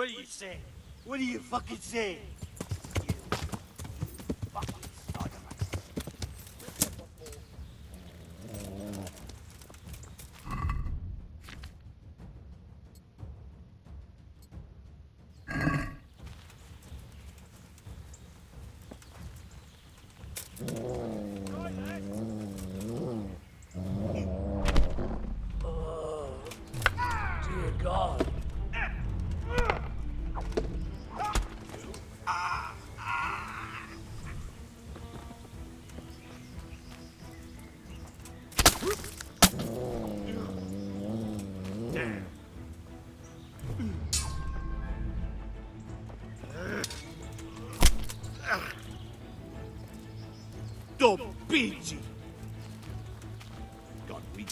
What do you say? What do you fucking say? You fucking sodomite. Dear God. Don't beat you. God, we.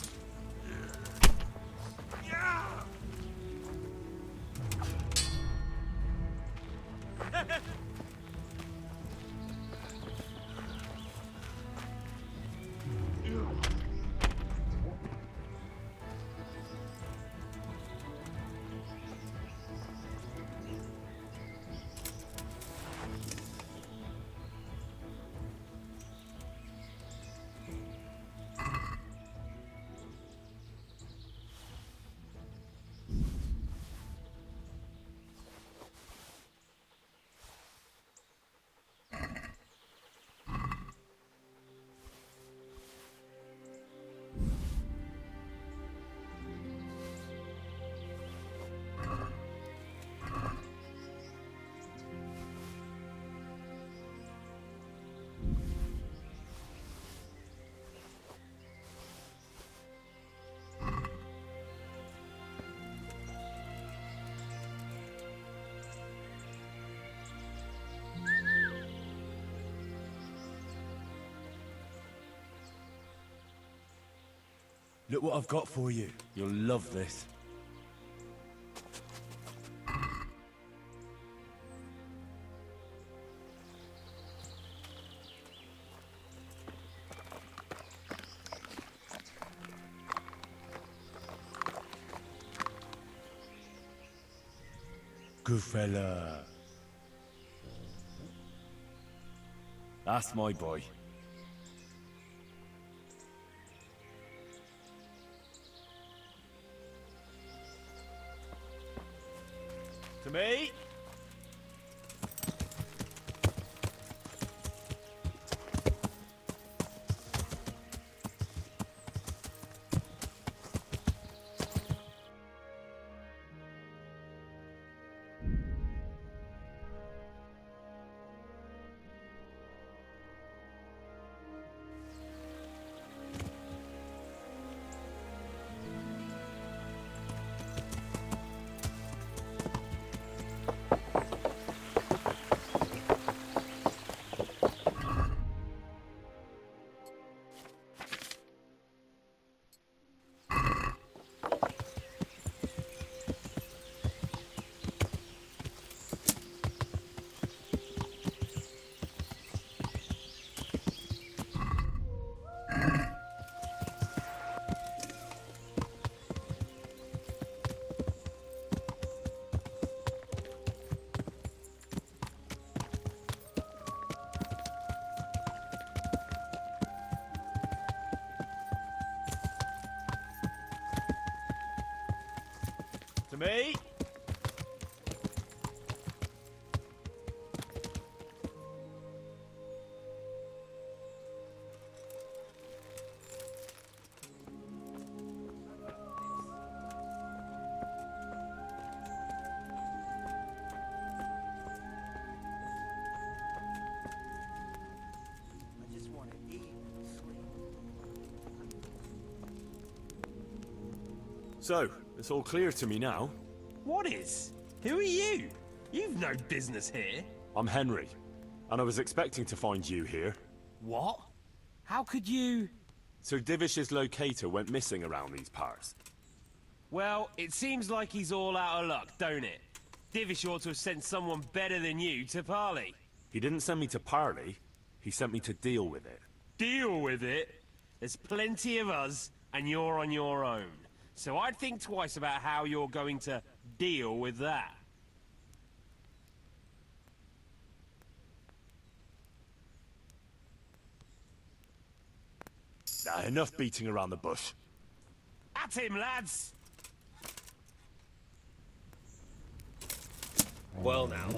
Look what I've got for you. You'll love this. Good fella. That's my boy. To me. To me. I just want to eat and sleep. So, it's all clear to me now. What is? Who are you? You've no business here. I'm Henry, and I was expecting to find you here. What? How could you... Sir Divish's locator went missing around these parts. Well, it seems like he's all out of luck, don't it? Divish ought to have sent someone better than you to parley. He didn't send me to parley, he sent me to deal with it. Deal with it? There's plenty of us, and you're on your own. So I'd think twice about how you're going to deal with that. Nah, enough beating around the bush. At him, lads! Well now.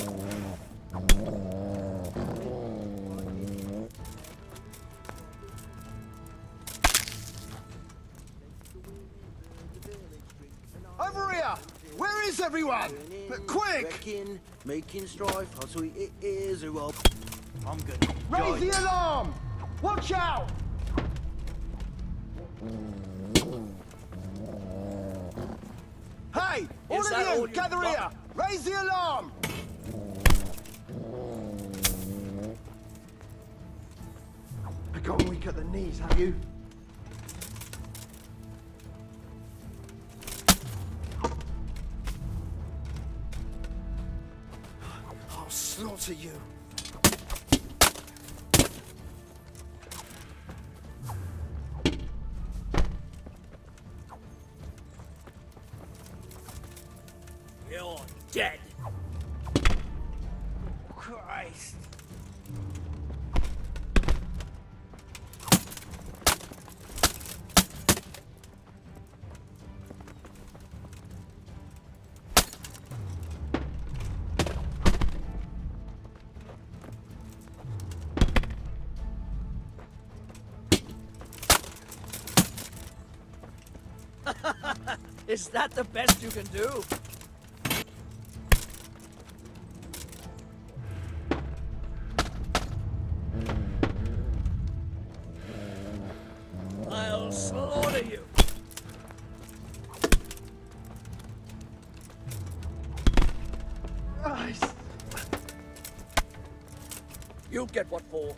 Over here! Where is everyone? Quick! Wrecking, making strife, how sweet it is, Rob. I'm good. Raise the alarm! Watch out! Hey! All Is of that you, all you gather got? here! Raise the alarm! I gone weak at the knees, have you? I'll slaughter you. You're dead. Christ. Is that the best you can do? I'll slaughter you. Christ! You'll get what for.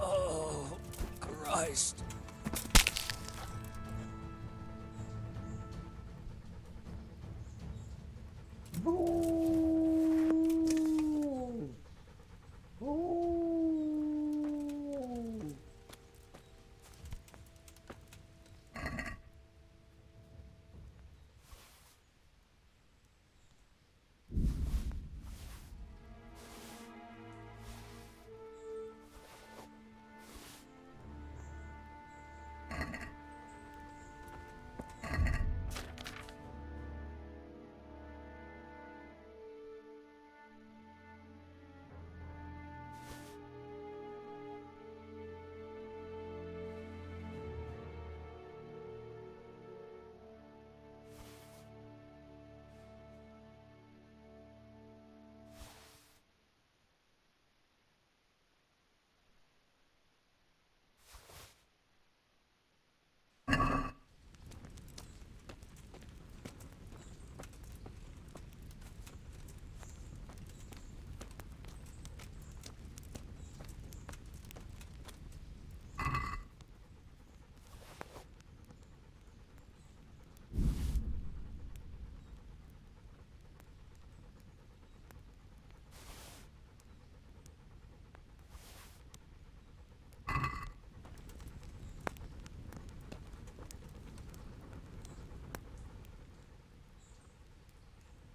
Oh, Christ.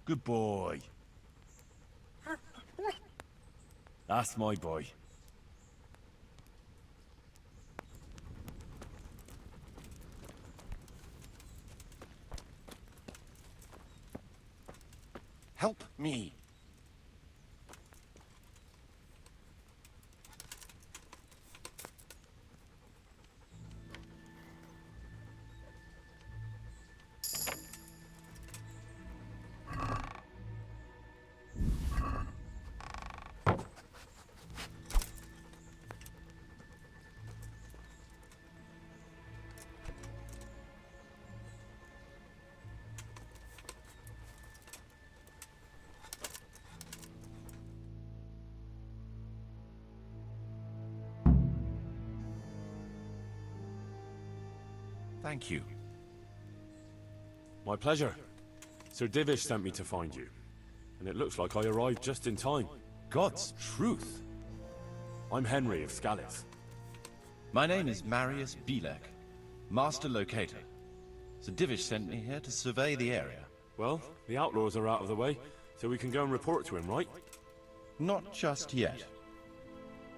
Good boy. That's my boy. Help me. Thank you. My pleasure. Sir Divish sent me to find you. And it looks like I arrived just in time. God's truth. I'm Henry of Scallis. My name is Marius Bielek, Master Locator. Sir Divish sent me here to survey the area. Well, the outlaws are out of the way. So we can go and report to him, right? Not just yet.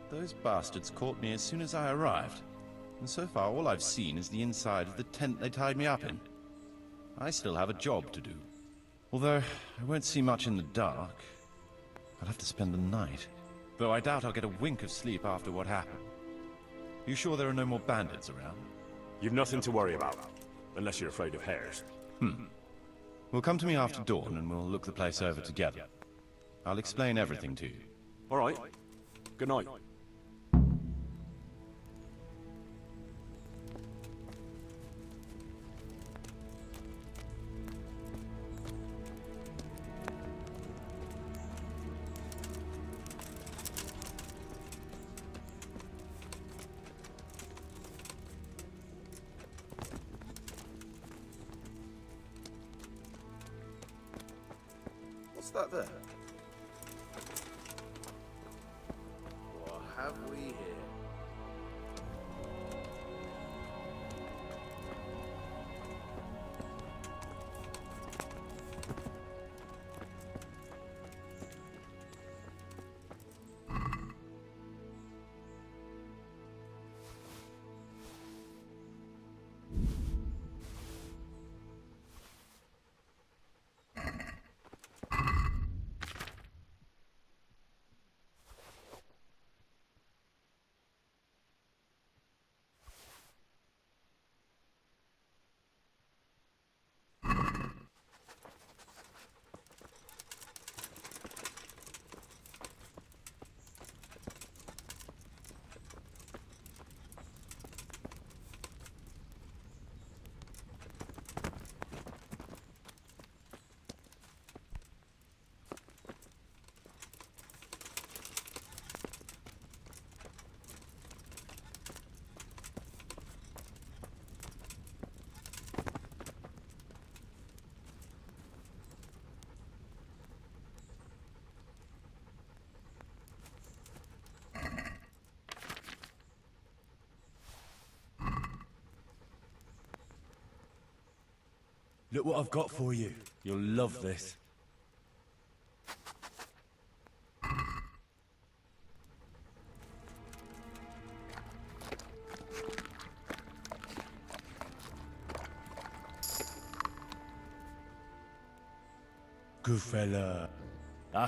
Those bastards caught me as soon as I arrived, and so far all I've seen is the inside of the tent they tied me up in. I still have a job to do. Although I won't see much in the dark. I'll have to spend the night. Though I doubt I'll get a wink of sleep after what happened. You sure there are no more bandits around? You've nothing to worry about. Unless you're afraid of hares. Well, come to me after dawn and we'll look the place over together. I'll explain everything to you. All right. Good night. What's that there? What have we here? Look what I've got for you. You'll love this. Good fella. Ah.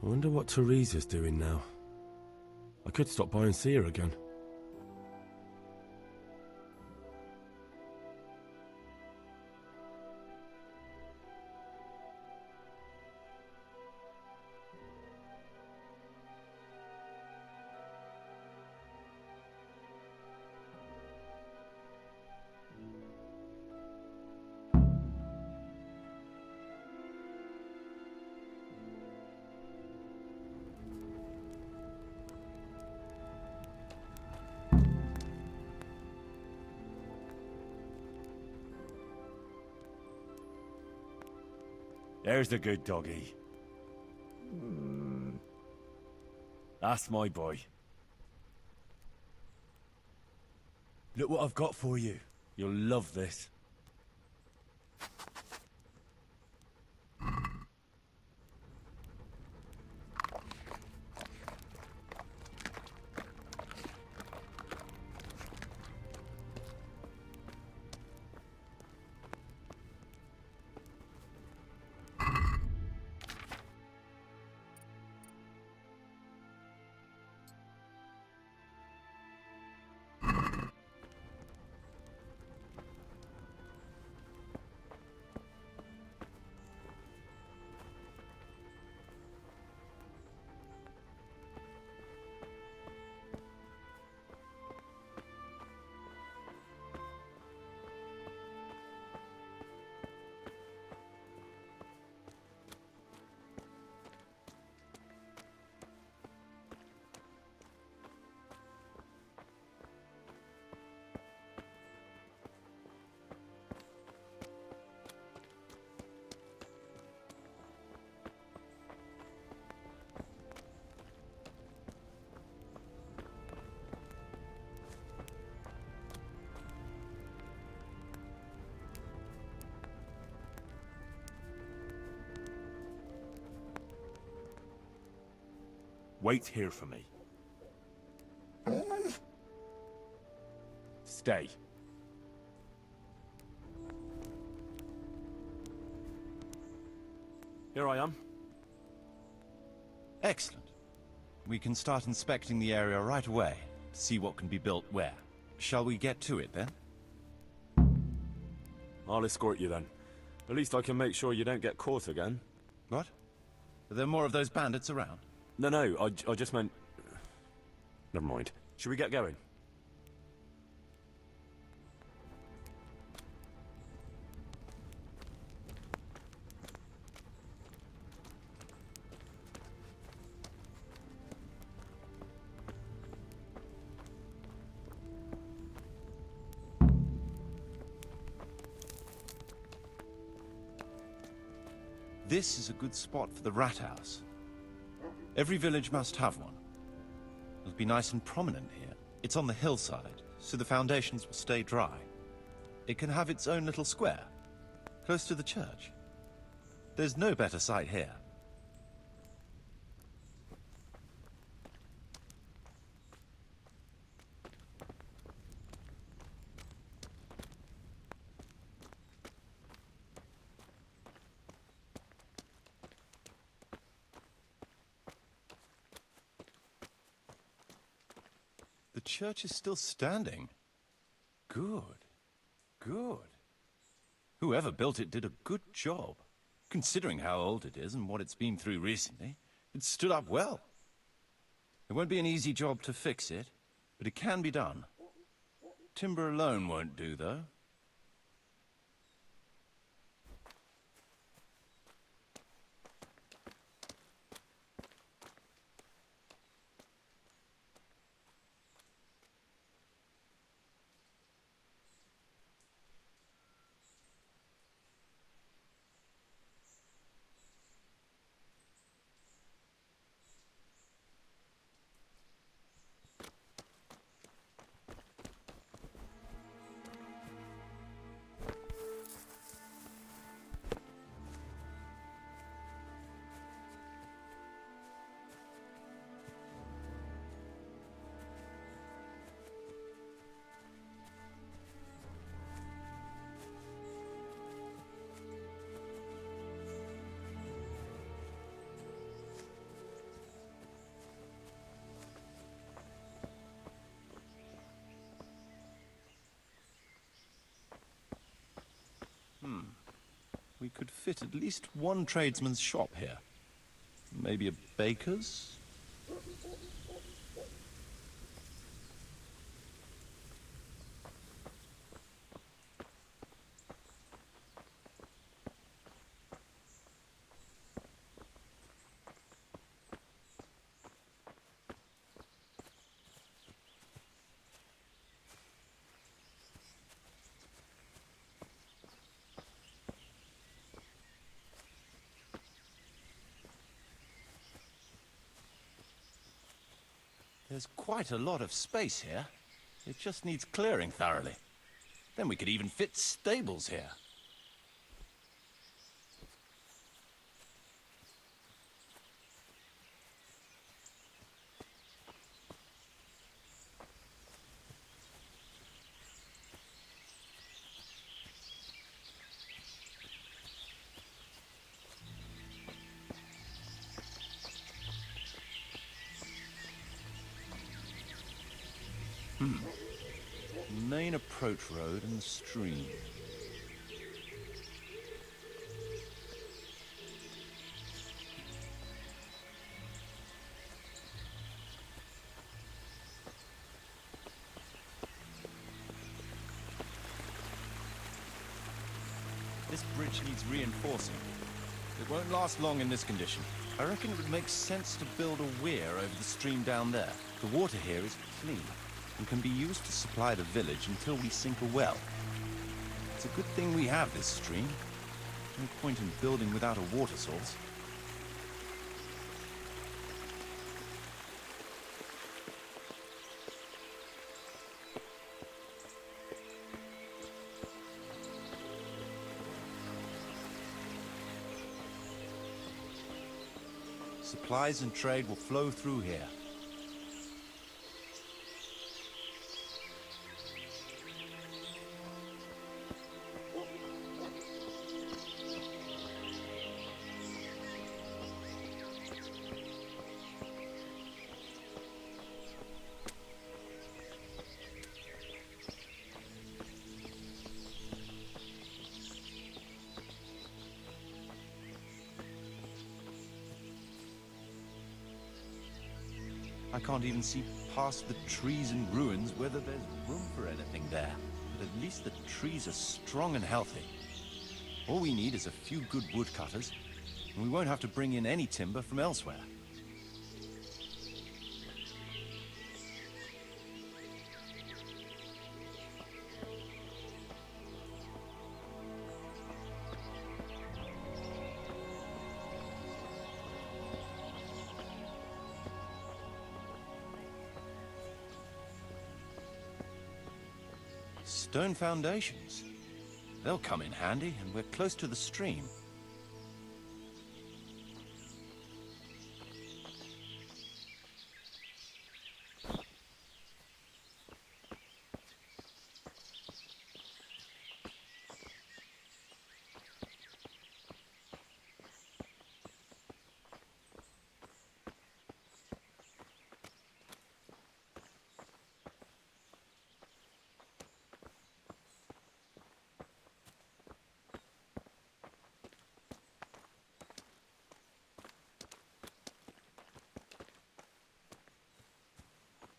I wonder what Teresa's doing now. I could stop by and see her again. There's the good doggy. That's my boy. Look what I've got for you. You'll love this. Wait here for me. Stay. Here I am. Excellent. We can start inspecting the area right away to see what can be built where. Shall we get to it then? I'll escort you then. At least I can make sure you don't get caught again. What? Are there more of those bandits around? No, I just meant... Never mind. Should we get going? This is a good spot for the rat house. Every village must have one. It'll be nice and prominent here. It's on the hillside, so the foundations will stay dry. It can have its own little square, close to the church. There's no better site here. The church is still standing. Good. Good. Whoever built it did a good job. Considering how old it is and what it's been through recently, it stood up well. It won't be an easy job to fix it, but it can be done. Timber alone won't do, though. could fit at least one tradesman's shop here. Maybe a baker's? There's quite a lot of space here. It just needs clearing thoroughly. Then we could even fit stables here. Main approach road and the stream. This bridge needs reinforcing. It won't last long in this condition. I reckon it would make sense to build a weir over the stream down there. The water here is clean and can be used to supply the village until we sink a well. It's a good thing we have this stream. No point in building without a water source. Supplies and trade will flow through here. I can't even see past the trees and ruins whether there's room for anything there. But at least the trees are strong and healthy. All we need is a few good woodcutters, and we won't have to bring in any timber from elsewhere. Stone foundations. They'll come in handy, and we're close to the stream.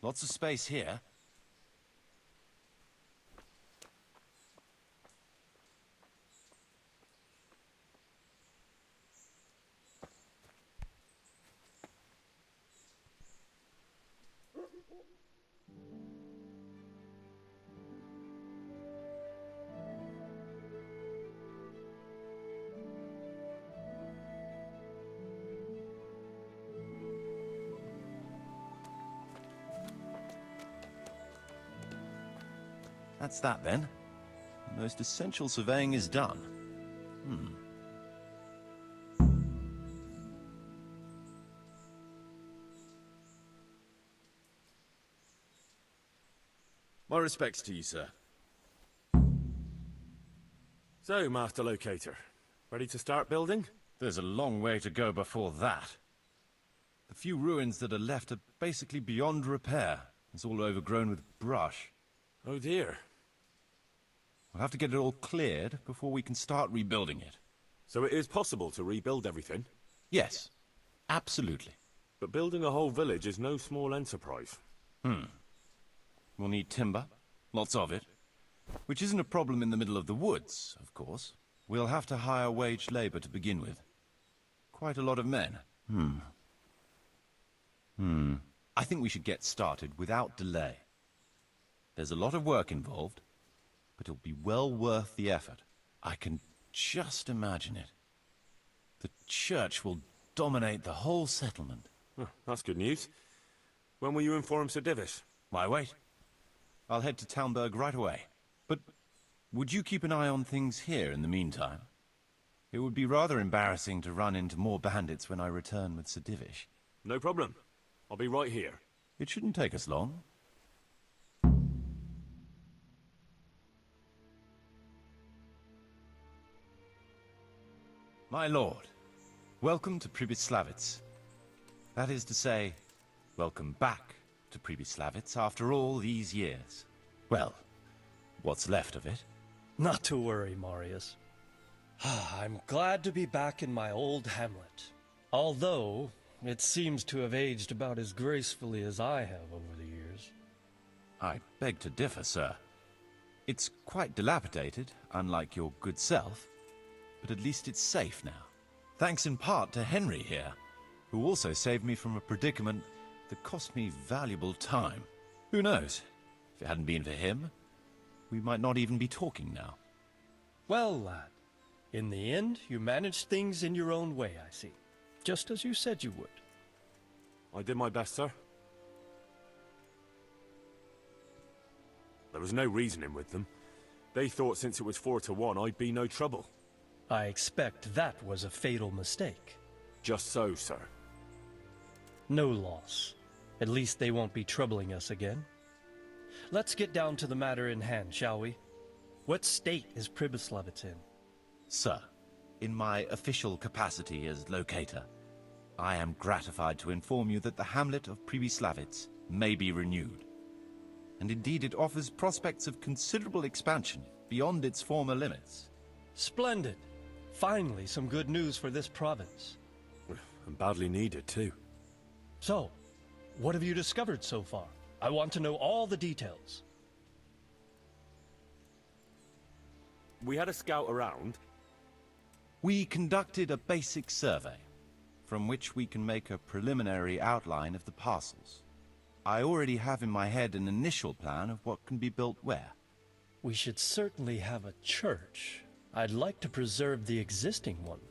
Lots of space here. That's that then. The most essential surveying is done. My respects to you, sir. So, Master Locator, ready to start building? There's a long way to go before that. The few ruins that are left are basically beyond repair. It's all overgrown with brush. Oh dear. We'll have to get it all cleared before we can start rebuilding it. So it is possible to rebuild everything? Yes, absolutely. But building a whole village is no small enterprise. We'll need timber, lots of it. Which isn't a problem in the middle of the woods, of course. We'll have to hire waged labor to begin with. Quite a lot of men. I think we should get started without delay. There's a lot of work involved, but it'll be well worth the effort. I can just imagine it. The church will dominate the whole settlement. Oh, that's good news. When will you inform Sir Divish? Why wait? I'll head to Talmberg right away. But would you keep an eye on things here in the meantime? It would be rather embarrassing to run into more bandits when I return with Sir Divish. No problem. I'll be right here. It shouldn't take us long. My lord, welcome to Pribyslavitz. That is to say, welcome back to Pribyslavitz after all these years. Well, what's left of it. Not to worry, Marius. I'm glad to be back in my old hamlet. Although, it seems to have aged about as gracefully as I have over the years. I beg to differ, sir. It's quite dilapidated, unlike your good self, but at least it's safe now. Thanks in part to Henry here, who also saved me from a predicament that cost me valuable time. Who knows? If it hadn't been for him, we might not even be talking now. Well, lad, in the end, you managed things in your own way, I see. Just as you said you would. I did my best, sir. There was no reasoning with them. They thought since it was 4-1, I'd be no trouble. I expect that was a fatal mistake. Just so, sir. No loss. At least they won't be troubling us again. Let's get down to the matter in hand, shall we? What state is Pribyslavitz in? Sir, in my official capacity as locator, I am gratified to inform you that the hamlet of Pribyslavitz may be renewed. And indeed it offers prospects of considerable expansion beyond its former limits. Splendid! Finally, some good news for this province. And badly needed, too. So, what have you discovered so far? I want to know all the details. We had a scout around. We conducted a basic survey, from which we can make a preliminary outline of the parcels. I already have in my head an initial plan of what can be built where. We should certainly have a church. I'd like to preserve the existing one.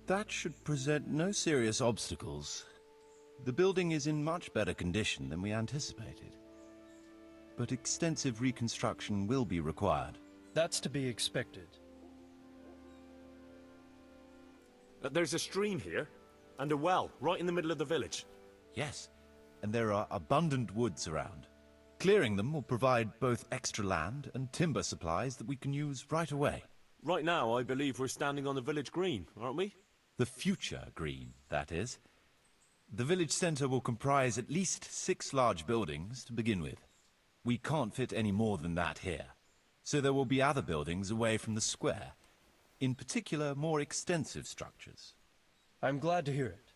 That should present no serious obstacles. The building is in much better condition than we anticipated. But extensive reconstruction will be required. That's to be expected. There's a stream here, and a well, right in the middle of the village. Yes, and there are abundant woods around. Clearing them will provide both extra land and timber supplies that we can use right away. Right now, I believe we're standing on the village green, aren't we? The future green, that is. The village centre will comprise at least 6 large buildings to begin with. We can't fit any more than that here. So there will be other buildings away from the square. In particular, more extensive structures. I'm glad to hear it.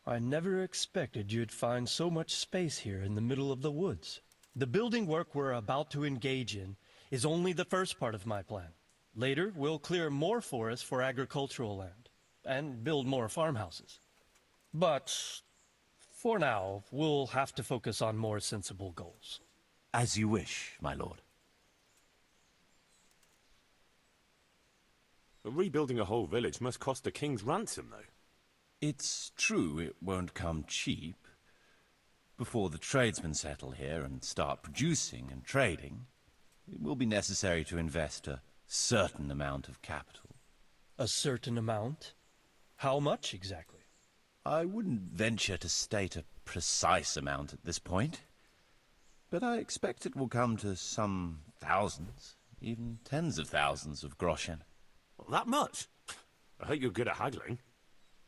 I never expected you'd find so much space here in the middle of the woods. The building work we're about to engage in is only the first part of my plan. Later, we'll clear more forest for agricultural land, and build more farmhouses. But, for now, we'll have to focus on more sensible goals. As you wish, my lord. Rebuilding a whole village must cost a king's ransom, though. It's true it won't come cheap. Before the tradesmen settle here and start producing and trading, it will be necessary to invest a certain amount of capital. A certain amount? How much exactly? I wouldn't venture to state a precise amount at this point, but I expect it will come to some thousands, even tens of thousands of groschen. Well, that much? I hope you're good at haggling.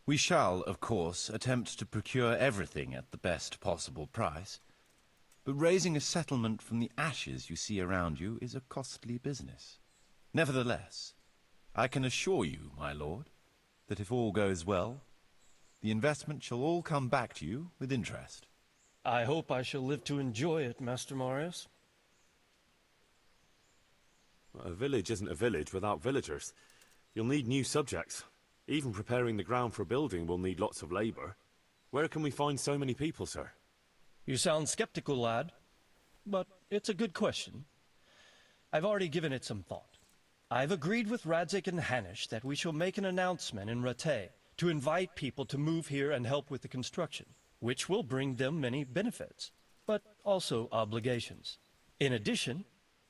We shall, of course, attempt to procure everything at the best possible price, but raising a settlement from the ashes you see around you is a costly business. Nevertheless, I can assure you, my lord, that if all goes well, the investment shall all come back to you with interest. I hope I shall live to enjoy it, Master Marius. A village isn't a village without villagers. You'll need new subjects. Even preparing the ground for building will need lots of labor. Where can we find so many people, sir? You sound skeptical, lad, but it's a good question. I've already given it some thought. I've agreed with Radzik and Hanish that we shall make an announcement in Rattay to invite people to move here and help with the construction, which will bring them many benefits, but also obligations. In addition,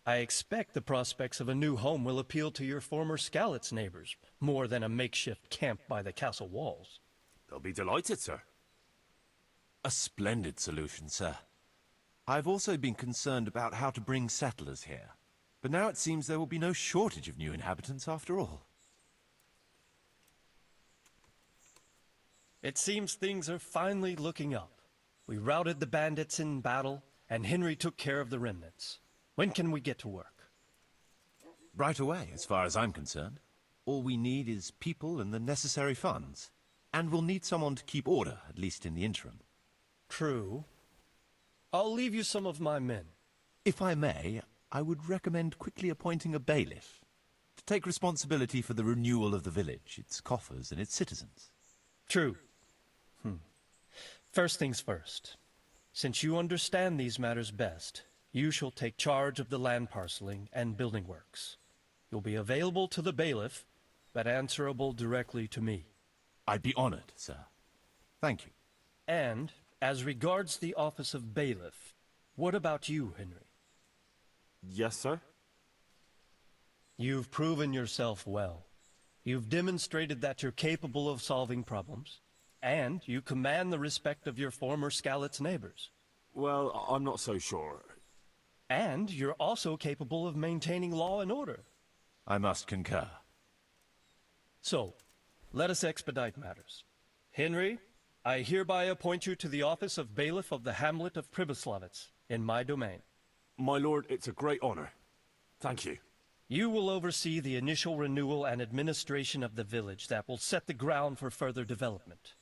I expect the prospects of a new home will appeal to your former Skalitz neighbors, more than a makeshift camp by the castle walls. They'll be delighted, sir. A splendid solution, sir. I've also been concerned about how to bring settlers here. But now it seems there will be no shortage of new inhabitants after all. It seems things are finally looking up. We routed the bandits in battle, and Henry took care of the remnants. When can we get to work? Right away, as far as I'm concerned. All we need is people and the necessary funds. And we'll need someone to keep order, at least in the interim. True. I'll leave you some of my men. If I may, I would recommend quickly appointing a bailiff to take responsibility for the renewal of the village, its coffers and its citizens. True. First things first. Since you understand these matters best, you shall take charge of the land parceling and building works. You'll be available to the bailiff, but answerable directly to me. I'd be honored, sir. Thank you. And, as regards the office of bailiff, what about you, Henry? Yes, sir? You've proven yourself well. You've demonstrated that you're capable of solving problems, and you command the respect of your former Skalitz neighbors. Well, I'm not so sure. And you're also capable of maintaining law and order. I must concur. So, let us expedite matters. Henry, I hereby appoint you to the office of bailiff of the hamlet of Pribyslavitz, in my domain. My lord, it's a great honor. Thank you. You will oversee the initial renewal and administration of the village that will set the ground for further development.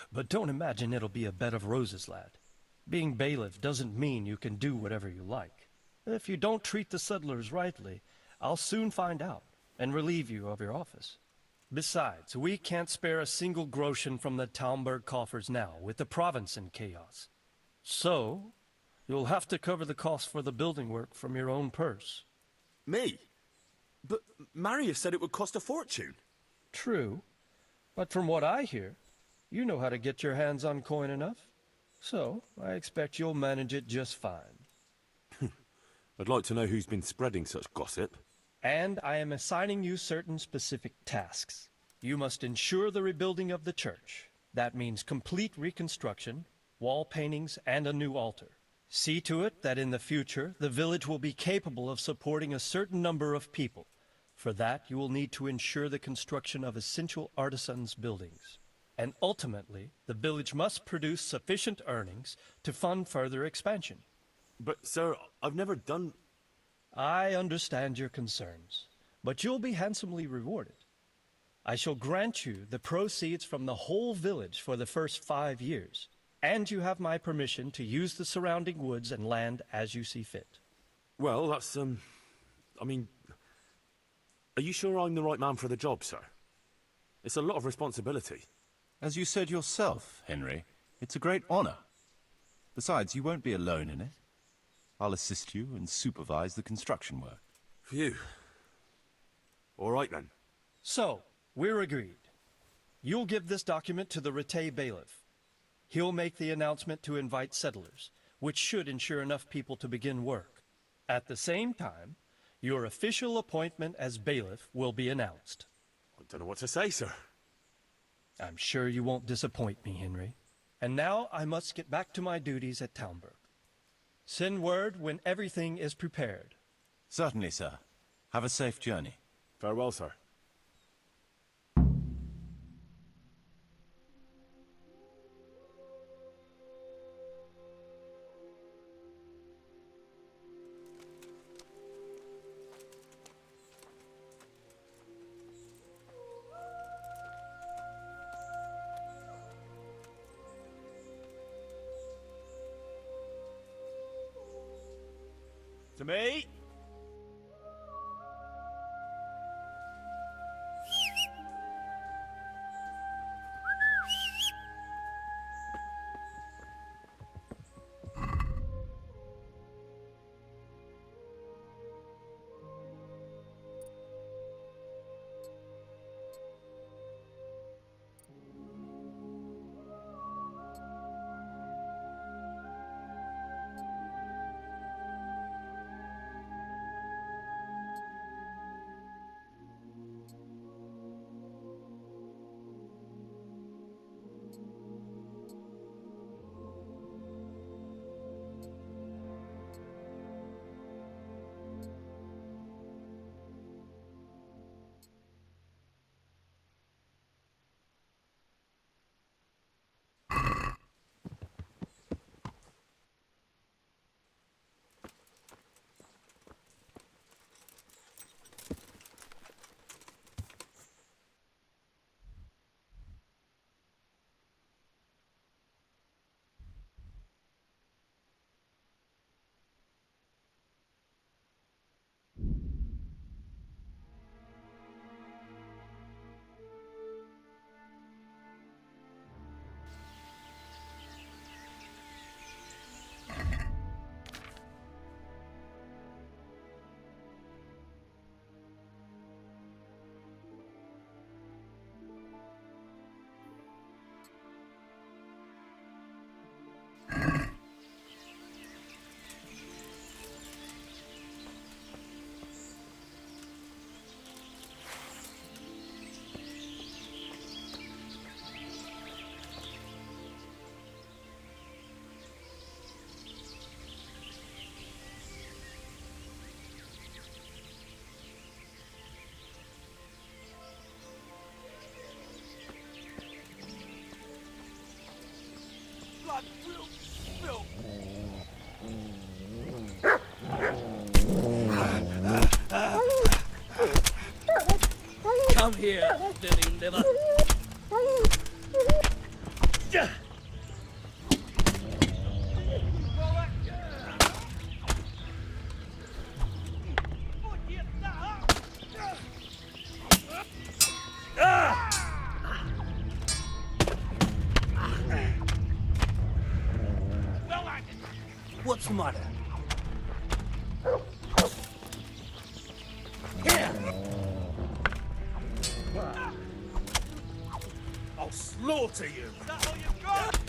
But don't imagine it'll be a bed of roses, lad. Being bailiff doesn't mean you can do whatever you like. If you don't treat the settlers rightly, I'll soon find out and relieve you of your office. Besides, we can't spare a single groschen from the Talmberg coffers now, with the province in chaos. So, you'll have to cover the cost for the building work from your own purse. Me? But Marius said it would cost a fortune. True, but from what I hear, you know how to get your hands on coin enough. So, I expect you'll manage it just fine. I'd like to know who's been spreading such gossip. And I am assigning you certain specific tasks. You must ensure the rebuilding of the church. That means complete reconstruction, wall paintings, and a new altar. See to it that in the future, the village will be capable of supporting a certain number of people. For that, you will need to ensure the construction of essential artisans' buildings. And ultimately, the village must produce sufficient earnings to fund further expansion. But, sir, I've never done... I understand your concerns, but you'll be handsomely rewarded. I shall grant you the proceeds from the whole village for the first 5 years, and you have my permission to use the surrounding woods and land as you see fit. Well, that's, I mean... Are you sure I'm the right man for the job, sir? It's a lot of responsibility. As you said yourself, Henry, it's a great honor. Besides, you won't be alone in it. I'll assist you and supervise the construction work. Phew. All right, then. So, we're agreed. You'll give this document to the Rattay bailiff. He'll make the announcement to invite settlers, which should ensure enough people to begin work. At the same time, your official appointment as bailiff will be announced. I don't know what to say, sir. I'm sure you won't disappoint me, Henry. And now I must get back to my duties at Talmberg. Send word when everything is prepared. Certainly, sir. Have a safe journey. Farewell, sir. To me? Blood will spill. Come here, dirty liver. What's the matter? I'll slaughter you. Is that all you've got?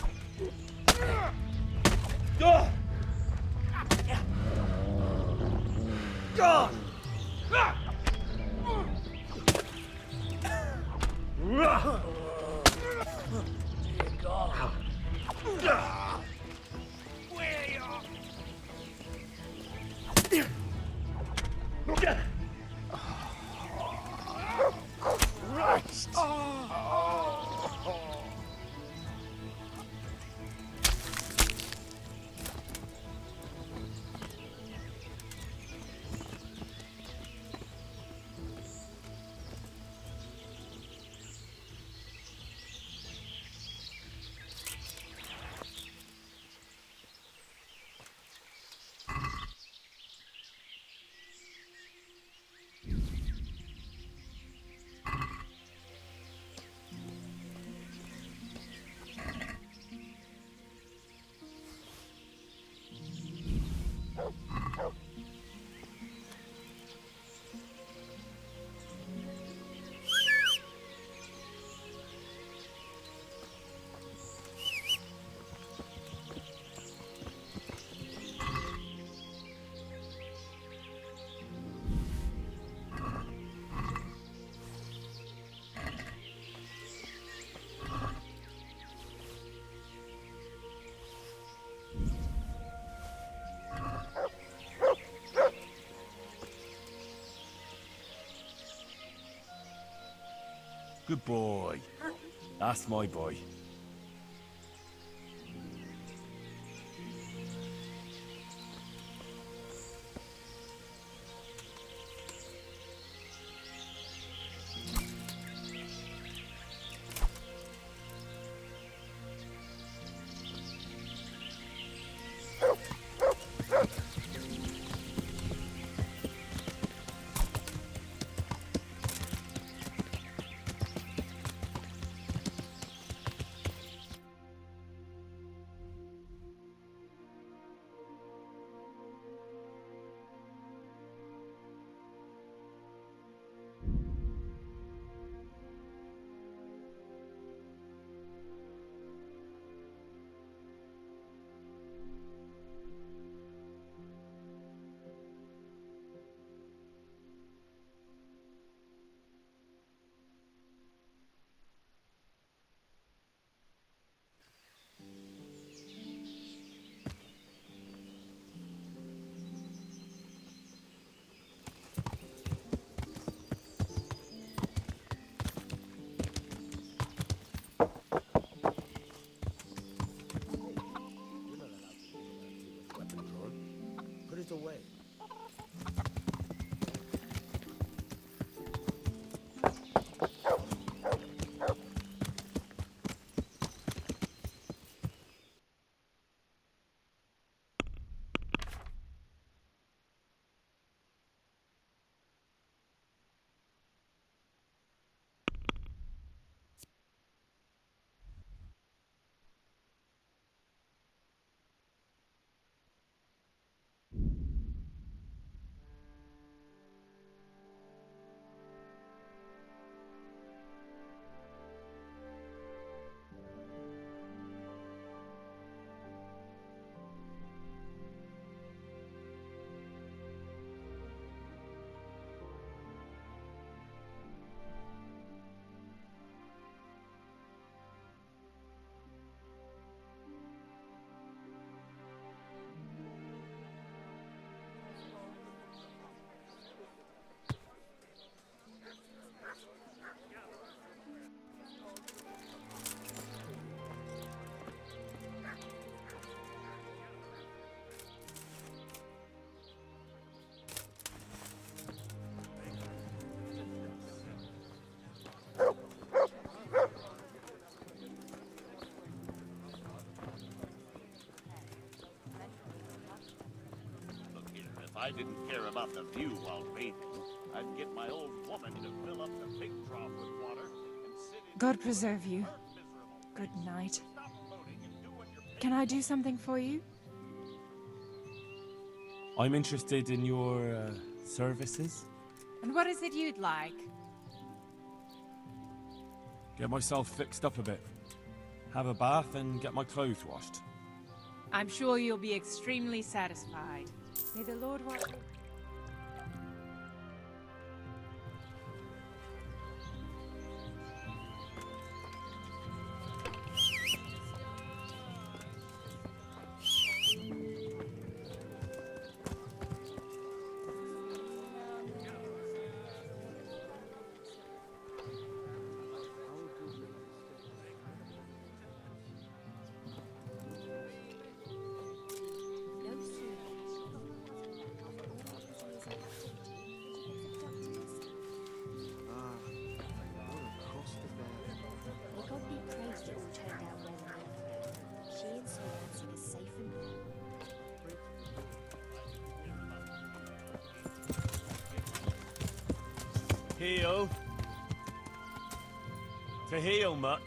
Good boy. That's my boy. away. Look here, if I didn't care about the view while bathing, I'd get my old woman to fill up the big trough with water and sit in God preserve you. Good night. Can I do something for you? I'm interested in your services. And what is it you'd like? Get myself fixed up a bit. Have a bath and get my clothes washed. I'm sure you'll be extremely satisfied. May the Lord watch you. May God be praised it all turned out well and amicably. She and Sir Lancing is safe and well. Heel. To heel, mutt.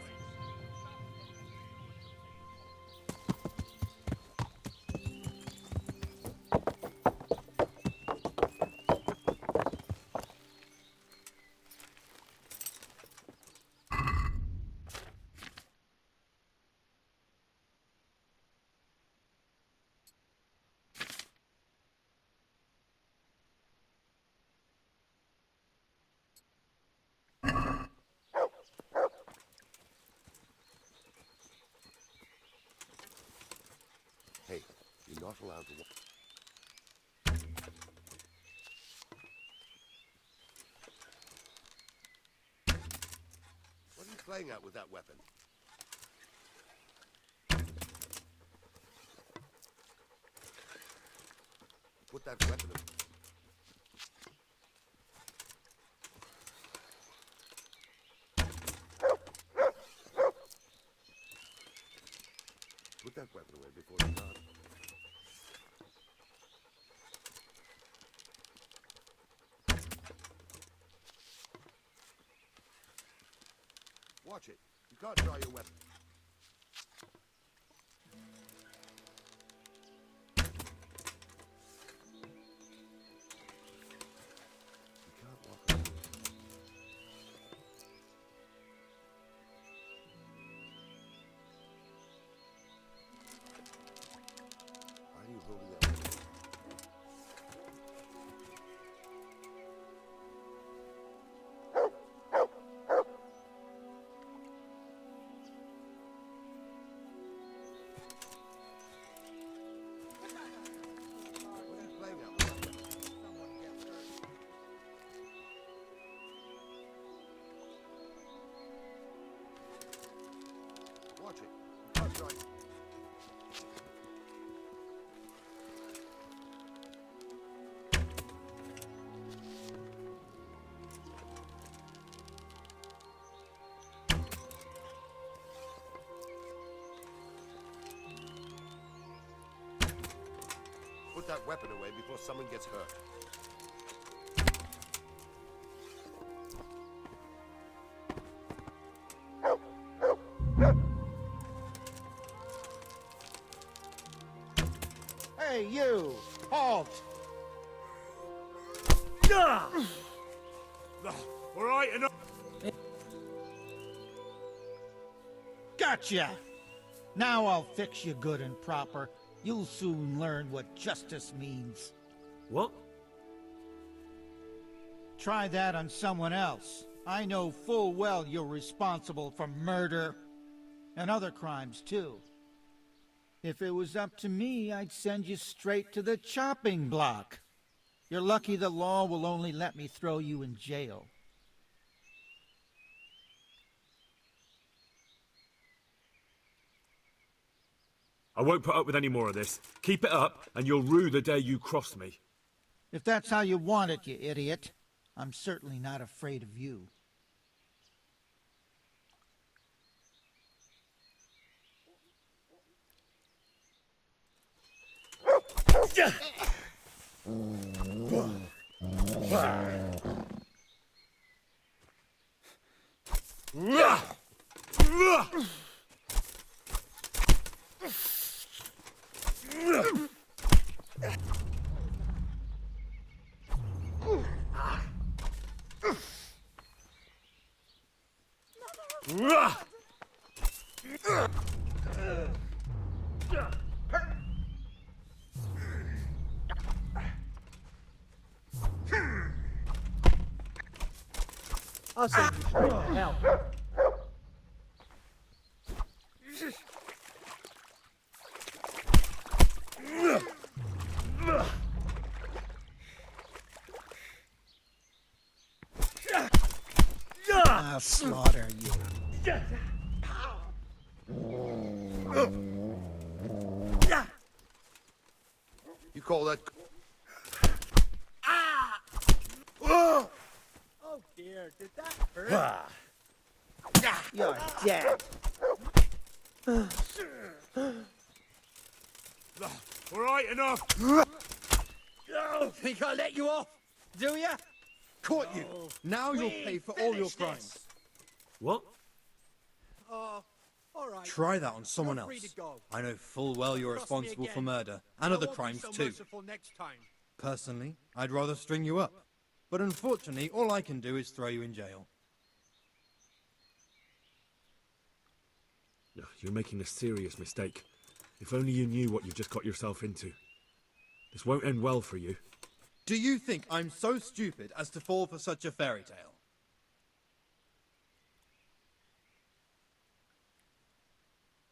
Hey, you're not allowed to... What are you playing at with that weapon? Put that weapon away. Put that weapon away before it's done. Watch it. You can't draw your weapon. You can't walk around. Why are you holding that weapon? put that weapon away before someone gets hurt. Hey, you! Halt! All right, enough. Gotcha! Now I'll fix you good and proper. You'll soon learn what justice means. What? Try that on someone else. I know full well you're responsible for murder. And other crimes, too. If it was up to me, I'd send you straight to the chopping block. You're lucky the law will only let me throw you in jail. I won't put up with any more of this. Keep it up, and you'll rue the day you crossed me. If that's how you want it, you idiot, I'm certainly not afraid of you. I said you straight to hell. I'll slaughter you. You call that... Oh dear, did that hurt? You're dead. All right, enough. Think I let you off? Do ya? Caught you. Now you'll pay for all your crimes. What? All right. Try that on someone You're free else. to go. I know full well you're Cross me responsible for again. murder and I other won't be crimes so too. merciful next time. Personally, I'd rather string you up. But unfortunately, all I can do is throw you in jail. You're making a serious mistake. If only you knew what you've just got yourself into. This won't end well for you. Do you think I'm so stupid as to fall for such a fairy tale?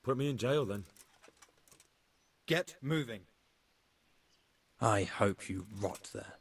Put me in jail then. Get moving. I hope you rot there.